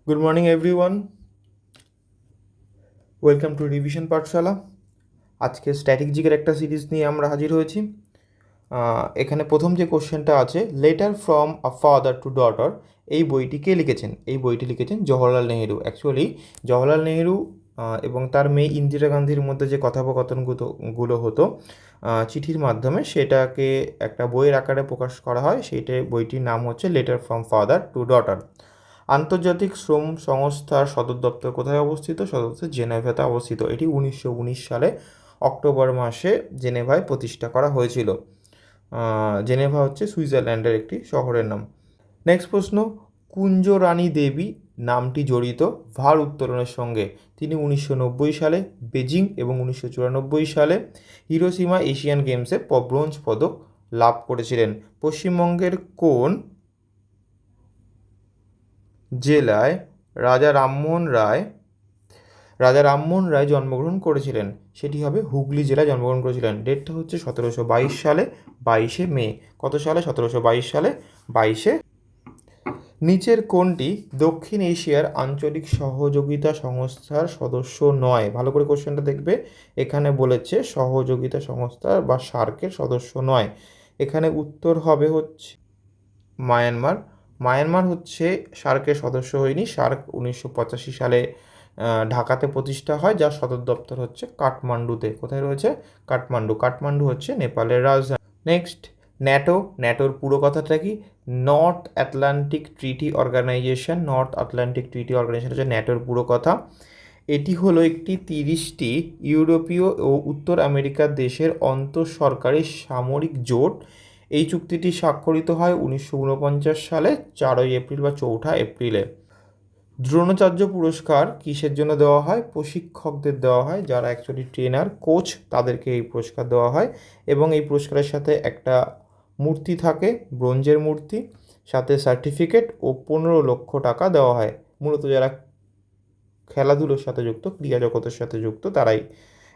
Good morning everyone, welcome to revision পাঠশালা। আজকে স্ট্র্যাটেজিকের একটা series নিয়ে আমরা হাজির হয়েছি। এখানে প্রথম যে কোশ্চেনটা আছে, letter from a father to daughter, এই বইটি কে লিখেছেন? এই বইটি লিখেছেন জওহরলাল নেহেরু। অ্যাকচুয়ালি জওহরলাল নেহেরু এবং তার মেয়ে ইন্দিরা গান্ধীর মধ্যে যে কথোপকথনগুলো হতো চিঠির মাধ্যমে, সেটাকে একটা বইয়ের আকারে প্রকাশ করা হয়। বইটির নাম হচ্ছে letter from father to daughter. আন্তর্জাতিক শ্রম সংস্থার সদর দপ্তর কোথায় অবস্থিত? সদর দপ্তর জেনেভাতে অবস্থিত। এটি 1919 সালে অক্টোবর মাসে জেনেভায় প্রতিষ্ঠা করা হয়েছিল। জেনেভা হচ্ছে সুইজারল্যান্ডের একটি শহরের নাম। নেক্সট প্রশ্ন, কুঞ্জ রানী দেবী নামটি জড়িত ভার উত্তোলনের সঙ্গে। তিনি 1990 সালে বেজিং এবং 1994 সালে হিরোশিমা এশিয়ান গেমসে ব্রোঞ্জ পদক লাভ করেছিলেন। পশ্চিমবঙ্গের কোন জেলায় রাজা রামমোহন রায় জন্মগ্রহণ করেছিলেন? সেটি হবে হুগলি জেলায় জন্মগ্রহণ করেছিলেন। ডেটটা হচ্ছে 1722 সালে 22শে মে। কত সালে? 1722 সালে 22শে। নিচের কোনটি দক্ষিণ এশিয়ার আঞ্চলিক সহযোগিতা সংস্থার সদস্য নয়? ভালো করে কোশ্চেনটা দেখবে। এখানে বলেছে সহযোগিতা সংস্থা বা সার্কের সদস্য নয়। এখানে উত্তর হবে হচ্ছে মায়ানমার। মায়ানমার হচ্ছে সার্কের সদস্য হয়নি। সার্ক 1985 সালে ঢাকাতে প্রতিষ্ঠা হয়, যার সদর দপ্তর হচ্ছে কাঠমান্ডুতে। কোথায় রয়েছে? কাঠমান্ডু। কাঠমান্ডু হচ্ছে নেপালের রাজধানী। নেক্সট, ন্যাটোর পুরো কথাটা কি? North Atlantic treaty organization. North Atlantic treaty organization হচ্ছে ন্যাটোর পুরো কথা। এটি হলো একটি 30টি ইউরোপীয় ও উত্তর আমেরিকার দেশের আন্তঃসরকারি সামরিক জোট। এই চুক্তিটি স্বাক্ষরিত হয় 1949 সালে 4ই এপ্রিল বা 4ঠা এপ্রিলে। দ্রোণাচার্য পুরস্কার কিসের জন্য দেওয়া হয়? প্রশিক্ষকদের দেওয়া হয়, যারা অ্যাকচুয়ালি ট্রেনার, কোচ, তাদেরকে এই পুরস্কার দেওয়া হয়। এবং এই পুরস্কারের সাথে একটা মূর্তি থাকে, ব্রোঞ্জের মূর্তি, সাথে সার্টিফিকেট ও 15 লক্ষ টাকা দেওয়া হয়। মূলত যারা খেলাধুলোর সাথে যুক্ত, ক্রীড়া জগতের সাথে যুক্ত, তারাই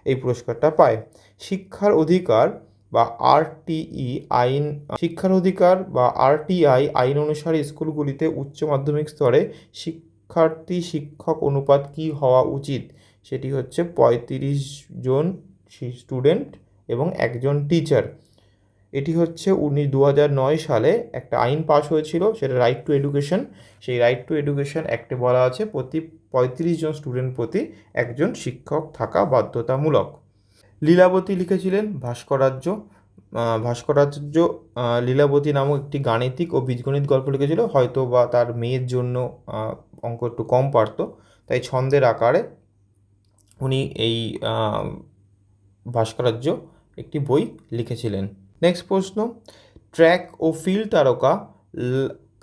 এই পুরস্কারটা পায়। শিক্ষার অধিকার বা আরটিই আইন শিক্ষার অধিকার বা আরটিআই আইন অনুসারে স্কুলগুলিতে উচ্চ মাধ্যমিক স্তরে শিক্ষার্থী শিক্ষক অনুপাত কী হওয়া উচিত? সেটি হচ্ছে 35 জন স্টুডেন্ট এবং একজন টিচার। এটি হচ্ছে 2009 সালে একটা আইন পাশ হয়েছিল, সেটা রাইট টু এডুকেশন। সেই রাইট টু এডুকেশন অ্যাক্টে বলা আছে প্রতি 35 জন স্টুডেন্ট প্রতি একজন শিক্ষক থাকা বাধ্যতামূলক। লীলাবতী লিখেছিলেন ভাস্করাজ্য। ভাস্করাচার্য লীলাবতী নামক একটি গাণিতিক ও বীজগণিত গল্প লিখেছিল। হয়তো বা তার মেয়ের জন্য অঙ্ক একটু কম পারত, তাই ছন্দের আকারে উনি এই ভাস্করাজ্য একটি বই লিখেছিলেন। নেক্সট প্রশ্ন, ট্র্যাক ও ফিল্ড তারকা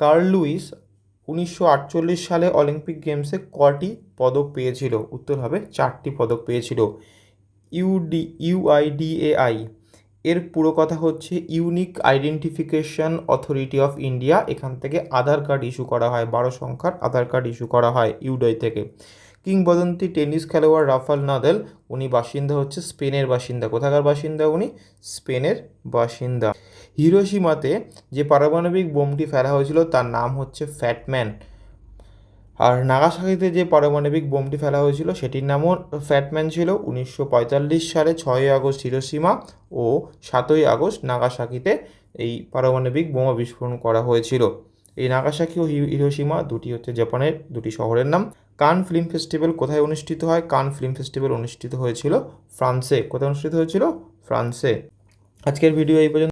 কার্ল লুইস 1948 সালে অলিম্পিক গেমসে কটি পদক পেয়েছিল? উত্তর হবে 4টি পদক পেয়েছিল। ইউআইডিএআই এর পুরো কথা হচ্ছে unique identification authority of India. এখান থেকে আধার কার্ড ইস্যু করা হয়, 12 সংখ্যার আধার কার্ড ইস্যু করা হয় ইউডাই থেকে। কিংবদন্তি টেনিস খেলোয়াড় রাফাল নাদাল, উনি বাসিন্দা হচ্ছে স্পেনের বাসিন্দা। কোথাকার বাসিন্দা উনি? স্পেনের বাসিন্দা। হিরোশিমাতে যে পারমাণবিক বোমটি ফেলা হয়েছিল তার নাম হচ্ছে ফ্যাটম্যান। আর নাগাসাকিতে যে পারমাণবিক বোমটি ফেলা হয়েছিল সেটির নামও ফ্যাটম্যান ছিল। 1945 সালে 6ই আগস্ট হিরোশিমা ও 7ই আগস্ট নাগাসাকিতে এই পারমাণবিক বোমা বিস্ফোরণ করা হয়েছিল। এই নাগাসাকি ও হিরোশিমা দুটি হচ্ছে জাপানের দুটি শহরের নাম। কান ফিল্ম ফেস্টিভ্যাল কোথায় অনুষ্ঠিত হয়? কান ফিল্ম ফেস্টিভ্যাল অনুষ্ঠিত হয়েছিল ফ্রান্সে। কোথায় অনুষ্ঠিত হয়েছিল? ফ্রান্সে। আজকের ভিডিও এই পর্যন্ত।